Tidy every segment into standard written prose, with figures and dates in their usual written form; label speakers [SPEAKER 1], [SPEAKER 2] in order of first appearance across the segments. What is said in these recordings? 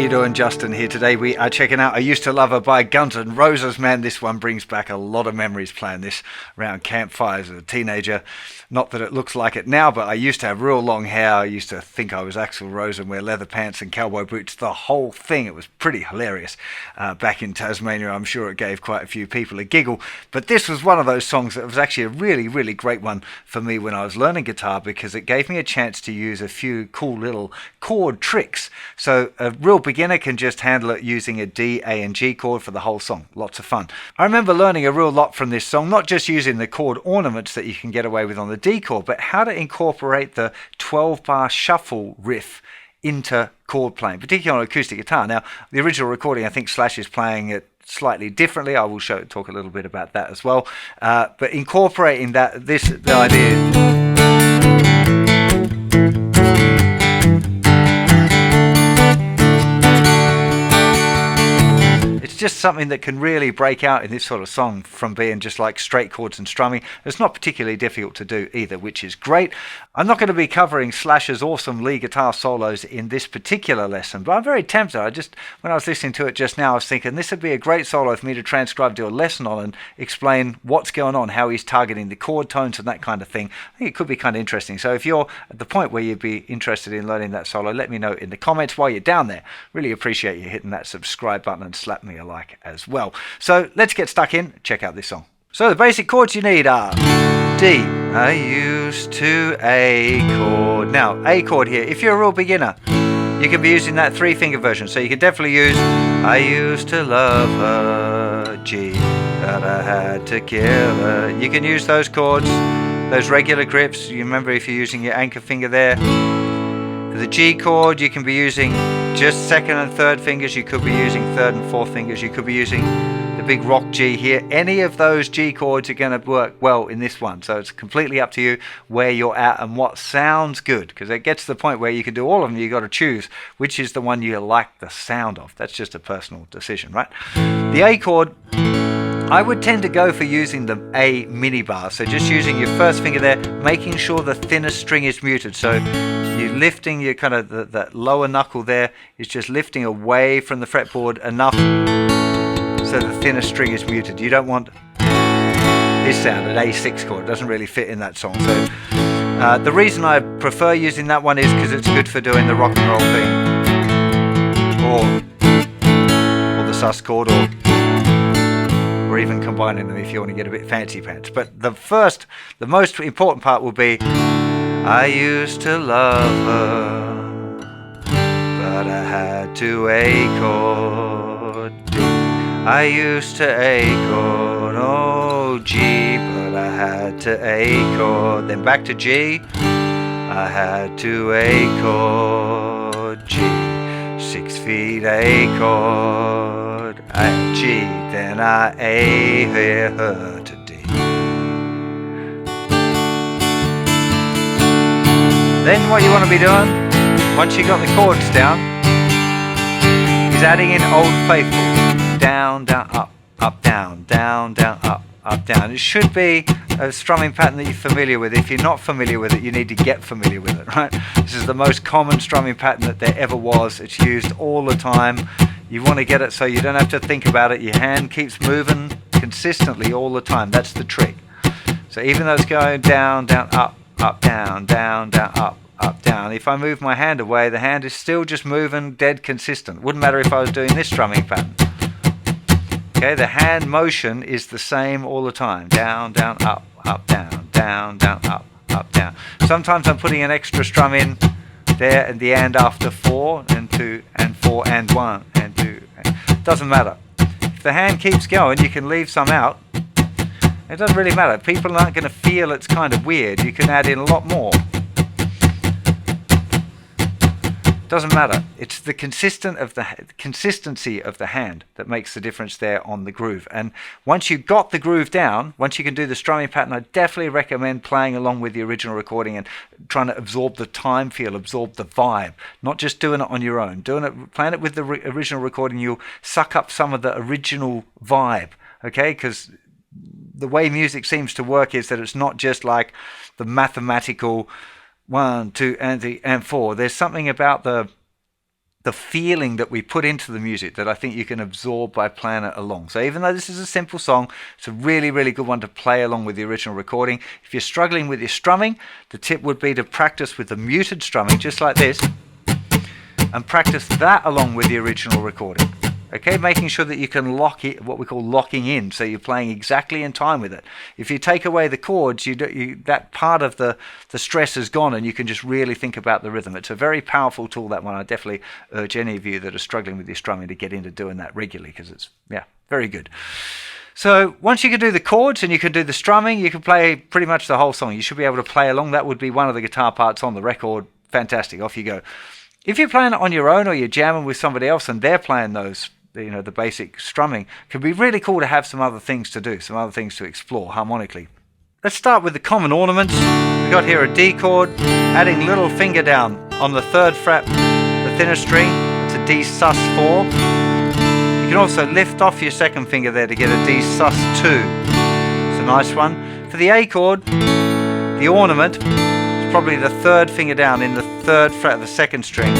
[SPEAKER 1] you doing? Justin here. Today we are checking out I Used to Love Her by Guns N' Roses. Man, this one brings back a lot of memories playing this around campfires as a teenager. Not that it looks like it now, but I used to have real long hair. I used to think I was Axl Rose and wear leather pants and cowboy boots. The whole thing. It was pretty hilarious. Back in Tasmania, I'm sure it gave quite a few people a giggle. But this was one of those songs that was actually a really, really great one for me when I was learning guitar, because it gave me a chance to use a few cool little chord tricks. So a real beginner can just handle it using a D, A and G chord for the whole song. Lots of fun. I remember learning a real lot from this song, not just using the chord ornaments that you can get away with on the D chord, but how to incorporate the 12-bar shuffle riff into chord playing, particularly on acoustic guitar. Now, the original recording, I think Slash is playing it slightly differently. I will talk a little bit about that as well. But incorporating that, the idea. Just something that can really break out in this sort of song from being just like straight chords and strumming. It's not particularly difficult to do either, which is great. I'm not going to be covering Slash's awesome lead guitar solos in this particular lesson, but I'm very tempted. When I was listening to it just now, I was thinking this would be a great solo for me to transcribe, do a lesson on, and explain what's going on, how he's targeting the chord tones and that kind of thing. I think it could be kind of interesting. So if you're at the point where you'd be interested in learning that solo, let me know in the comments while you're down there. Really appreciate you hitting that subscribe button and slap me a like as well. So let's get stuck in, check out this song. So the basic chords you need are D, I used to, A chord. Now A chord here, if you're a real beginner, you can be using that 3-finger version, so you can definitely use I used to love her, G, but I had to kill her. You can use those chords, those regular grips. You remember if you're using your anchor finger there. For the G chord, you can be using just 2nd and 3rd fingers. You could be using 3rd and 4th fingers. You could be using the big rock G here. Any of those G chords are going to work well in this one. So it's completely up to you where you're at and what sounds good, because it gets to the point where you can do all of them. You've got to choose which is the one you like the sound of. That's just a personal decision, right? The A chord, I would tend to go for using the A mini bar. So just using your 1st finger there, making sure the thinnest string is muted. So you're lifting your kind of that lower knuckle there is just lifting away from the fretboard enough so the thinnest string is muted. You don't want this sound, an A6 chord. It doesn't really fit in that song. So the reason I prefer using that one is because it's good for doing the rock and roll thing, or the sus chord, or even combining them if you want to get a bit fancy pants. But the most important part will be I used to love her, but I had to A chord, D. I used to A chord, oh G, but I had to A chord. Then back to G, I had to A chord, G. 6 feet A chord, G, then I A her to D. Then what you want to be doing, once you got the chords down, is adding in Old Faithful. Down, down, up, up, down, down, down, up, up, down. It should be a strumming pattern that you're familiar with. If you're not familiar with it, you need to get familiar with it, right? This is the most common strumming pattern that there ever was. It's used all the time. You want to get it so you don't have to think about it. Your hand keeps moving consistently all the time. That's the trick. So even though it's going down, down, up, up, down, down, down, up, up, down, if I move my hand away, the hand is still just moving dead consistent. Wouldn't matter if I was doing this strumming pattern. Okay, the hand motion is the same all the time. Down, down, up, up, down, down, down, up, up, down. Sometimes I'm putting an extra strum in there at the end after 4 and 2 and 4 and 1 and 2. Doesn't matter. If the hand keeps going, you can leave some out. It doesn't really matter. People aren't going to feel it's kind of weird. You can add in a lot more. Doesn't matter. It's the consistency of the hand that makes the difference there on the groove. And once you've got the groove down, once you can do the strumming pattern, I definitely recommend playing along with the original recording and trying to absorb the time feel, absorb the vibe, not just doing it on your own. Playing it with the original recording, you'll suck up some of the original vibe, okay? Because the way music seems to work is that it's not just like the mathematical 1, 2, and 3, and 4. There's something about the the feeling that we put into the music that I think you can absorb by playing it along. So even though this is a simple song, it's a really, really good one to play along with the original recording. If you're struggling with your strumming, the tip would be to practice with the muted strumming, just like this, and practice that along with the original recording. Okay, making sure that you can lock it, what we call locking in, so you're playing exactly in time with it. If you take away the chords, that part of the stress is gone, and you can just really think about the rhythm. It's a very powerful tool, that one. I definitely urge any of you that are struggling with your strumming to get into doing that regularly, because it's, yeah, very good. So once you can do the chords and you can do the strumming, you can play pretty much the whole song. You should be able to play along. That would be one of the guitar parts on the record. Fantastic, off you go. If you're playing it on your own, or you're jamming with somebody else and they're playing those, you know, the basic strumming, it can be really cool to have some other things to do, some other things to explore harmonically. Let's start with the common ornaments. We've got here a D chord, adding little finger down on the 3rd fret, the thinner string. It's a D sus4. You can also lift off your 2nd finger there to get a D sus2. It's a nice one. For the A chord, the ornament is probably the 3rd finger down in the 3rd fret of the 2nd string.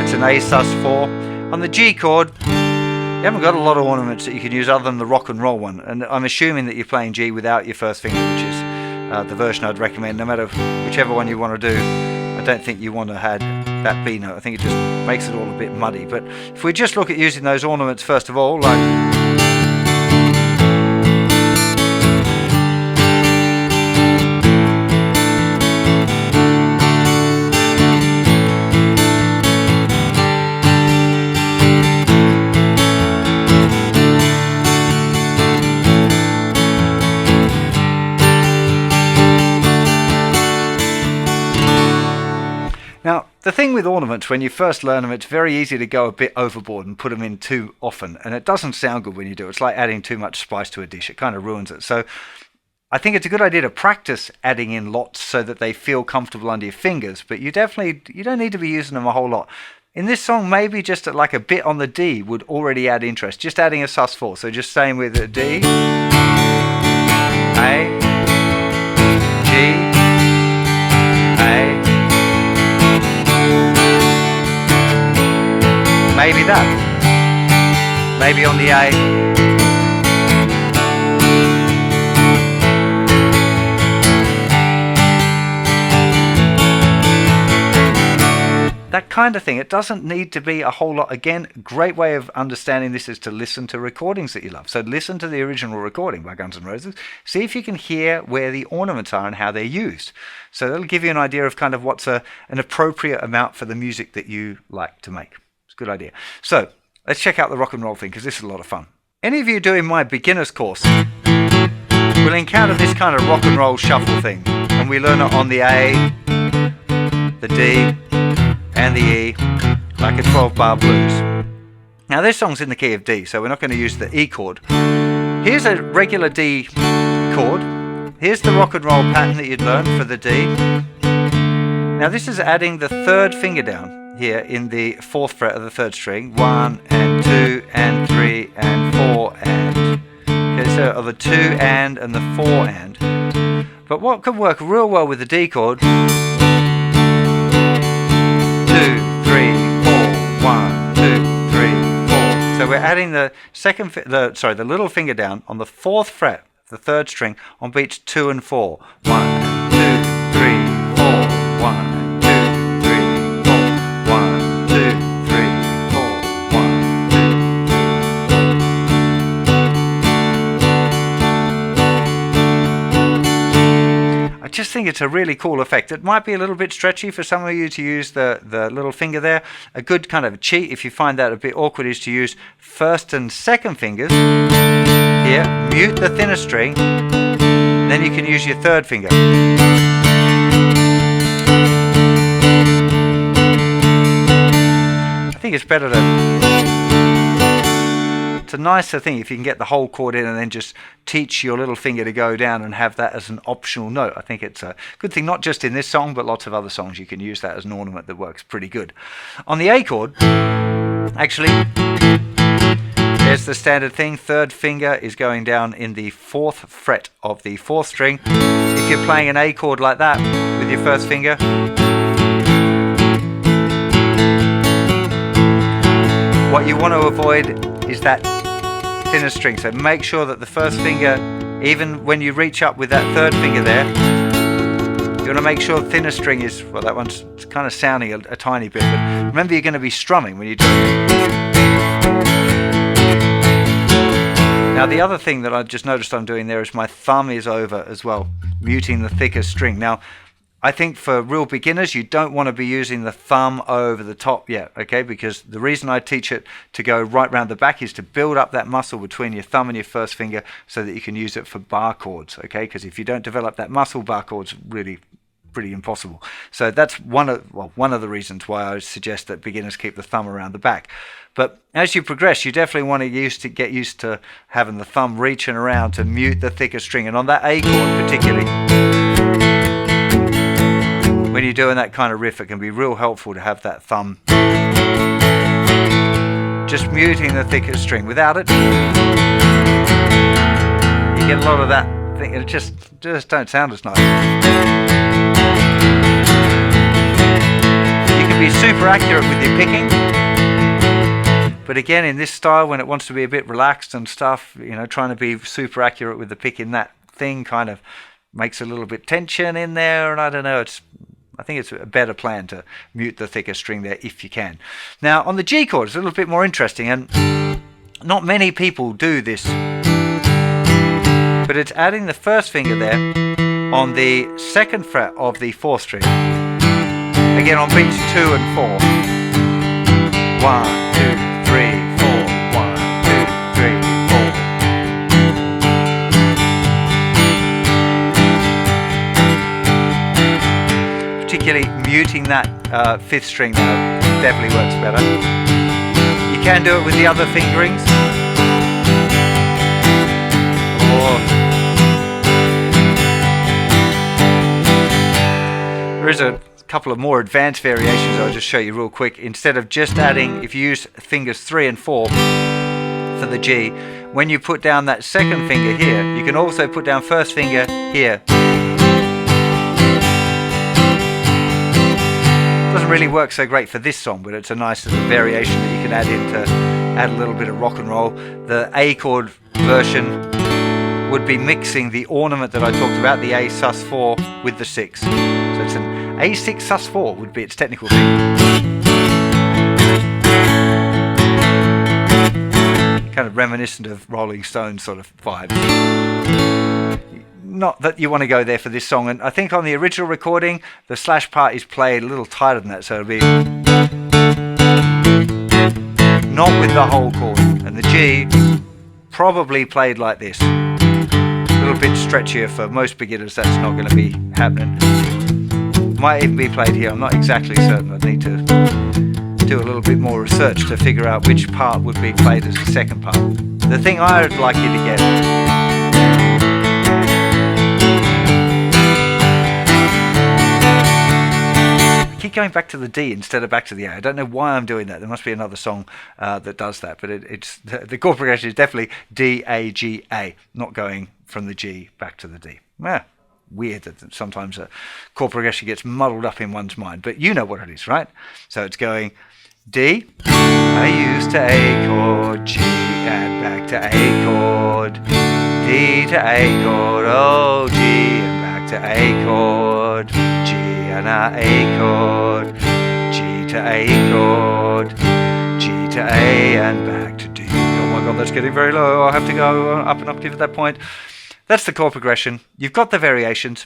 [SPEAKER 1] It's an A sus4. On the G chord, you haven't got a lot of ornaments that you can use other than the rock and roll one, and I'm assuming that you're playing G without your 1st finger, which is the version I'd recommend. No matter whichever one you want to do, I don't think you want to add that B note. I think it just makes it all a bit muddy. But if we just look at using those ornaments first of all, like now, the thing with ornaments, when you first learn them, it's very easy to go a bit overboard and put them in too often. And it doesn't sound good when you do it. It's like adding too much spice to a dish. It kind of ruins it. So I think it's a good idea to practice adding in lots so that they feel comfortable under your fingers. But you don't need to be using them a whole lot. In this song, maybe just like a bit on the D would already add interest. Just adding a sus4. So just staying with a D, A, G, A. Maybe that. Maybe on the A. That kind of thing. It doesn't need to be a whole lot. Again, great way of understanding this is to listen to recordings that you love. So listen to the original recording by Guns N' Roses. See if you can hear where the ornaments are and how they're used. So that'll give you an idea of kind of what's an appropriate amount for the music that you like to make. Good idea. So let's check out the rock and roll thing, because this is a lot of fun. Any of you doing my beginner's course will encounter this kind of rock and roll shuffle thing, and we learn it on the A, the D, and the E, like a 12-bar blues. Now this song's in the key of D, so we're not going to use the E chord. Here's a regular D chord. Here's the rock and roll pattern that you'd learn for the D. Now this is adding the 3rd finger down here in the 4th fret of the 3rd string. 1 and 2 and 3 and 4 and. Okay, so of the 2 and the 4 and. But what could work real well with the D chord? 2, 3, 4, 1, 2, 3, 4. So we're adding the little finger down on the 4th fret of the 3rd string on beats 2 and 4. 1, 2, 3, 4, 1. I just think it's a really cool effect. It might be a little bit stretchy for some of you to use the little finger there. A good kind of cheat, if you find that a bit awkward, is to use 1st and 2nd fingers here, mute the thinner string, then you can use your 3rd finger. I think it's better it's a nicer thing if you can get the whole chord in and then just teach your little finger to go down and have that as an optional note. I think it's a good thing, not just in this song, but lots of other songs you can use that as an ornament that works pretty good. On the A chord, actually, there's the standard thing. 3rd finger is going down in the 4th fret of the 4th string. If you're playing an A chord like that with your 1st finger, what you want to avoid is that thinner string. So make sure that the first finger, even when you reach up with that third finger there, you want to make sure the thinner string is, well, that one's kind of sounding a tiny bit, but remember you're going to be strumming when you do it. Now the other thing that I've just noticed I'm doing there is my thumb is over as well, muting the thicker string. Now I think for real beginners you don't want to be using the thumb over the top yet, okay, because the reason I teach it to go right round the back is to build up that muscle between your thumb and your first finger so that you can use it for bar chords, okay, because if you don't develop that muscle, bar chords really pretty impossible. So that's one of the reasons why I suggest that beginners keep the thumb around the back. But as you progress, you definitely want to get used to having the thumb reaching around to mute the thicker string, and on that A chord particularly, when you're doing that kind of riff, it can be real helpful to have that thumb just muting the thicker string. Without it, you get a lot of that thing, it just don't sound as nice. You can be super accurate with your picking, but again, in this style, when it wants to be a bit relaxed and stuff, you know, trying to be super accurate with the picking, that thing kind of makes a little bit tension in there, and I don't know, I think it's a better plan to mute the thicker string there if you can. Now on the G chord it's a little bit more interesting, and not many people do this, but it's adding the first finger there on the second fret of the fourth string, again on beats 2 and 4. 1, 2, 3, 4. 1, 2, 3, 4. Particularly muting that fifth string now definitely works better. You can do it with the other fingerings, or there is a couple of more advanced variations I'll just show you real quick. Instead of just adding, if you use fingers 3 and 4 for the G, when you put down that second finger here, you can also put down first finger here. Doesn't really work so great for this song, but it's a nice little variation that you can add in to add a little bit of rock and roll. The A chord version would be mixing the ornament that I talked about, the A sus4, with the 6. So it's an A6 sus4 would be its technical thing. Kind of reminiscent of Rolling Stones sort of vibes. Not that you want to go there for this song, and I think on the original recording the slash part is played a little tighter than that, so it'll be not with the whole chord, and the G probably played like this, a little bit stretchier. For most beginners that's not going to be happening. Might even be played here, I'm not exactly certain. I'd need to do a little bit more research to figure out which part would be played as the second part. The thing I'd like you to get, keep going back to the D instead of back to the A. I don't know why I'm doing that. There must be another song that does that, but it's the chord progression is definitely D, A, G, A, not going from the G back to the D. Yeah, weird that sometimes a chord progression gets muddled up in one's mind, but you know what it is, right? So it's going D, I used to A chord, G, and back to A chord, D to A chord, oh G, and back to A chord, G, and A chord, G to A chord, G to A, and back to D. Oh my god, that's getting very low. I'll have to go up an octave at that point. That's the chord progression. You've got the variations.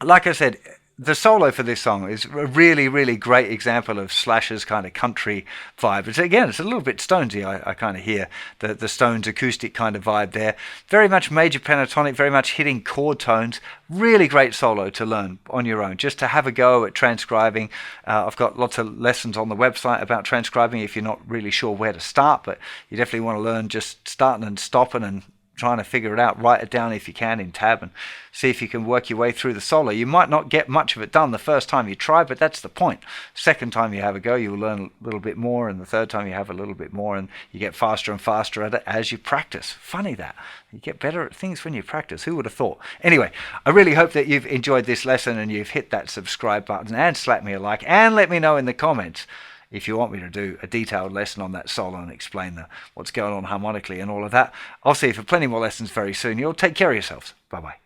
[SPEAKER 1] Like I said, the solo for this song is a really, really great example of Slash's kind of country vibe. It's, again, it's a little bit Stonesy. I kind of hear the Stones acoustic kind of vibe there. Very much major pentatonic, very much hitting chord tones. Really great solo to learn on your own, just to have a go at transcribing. I've got lots of lessons on the website about transcribing if you're not really sure where to start, but you definitely want to learn just starting and stopping and trying to figure it out. Write it down if you can in tab and see if you can work your way through the solo. You might not get much of it done the first time you try, but that's the point. Second time you have a go, you'll learn a little bit more, and the third time you have a little bit more, and you get faster and faster at it as you practice. Funny that. You get better at things when you practice. Who would have thought? Anyway, I really hope that you've enjoyed this lesson and you've hit that subscribe button and slap me a like and let me know in the comments if you want me to do a detailed lesson on that solo and explain what's going on harmonically and all of that. I'll see you for plenty more lessons very soon. You'll take care of yourselves. Bye bye.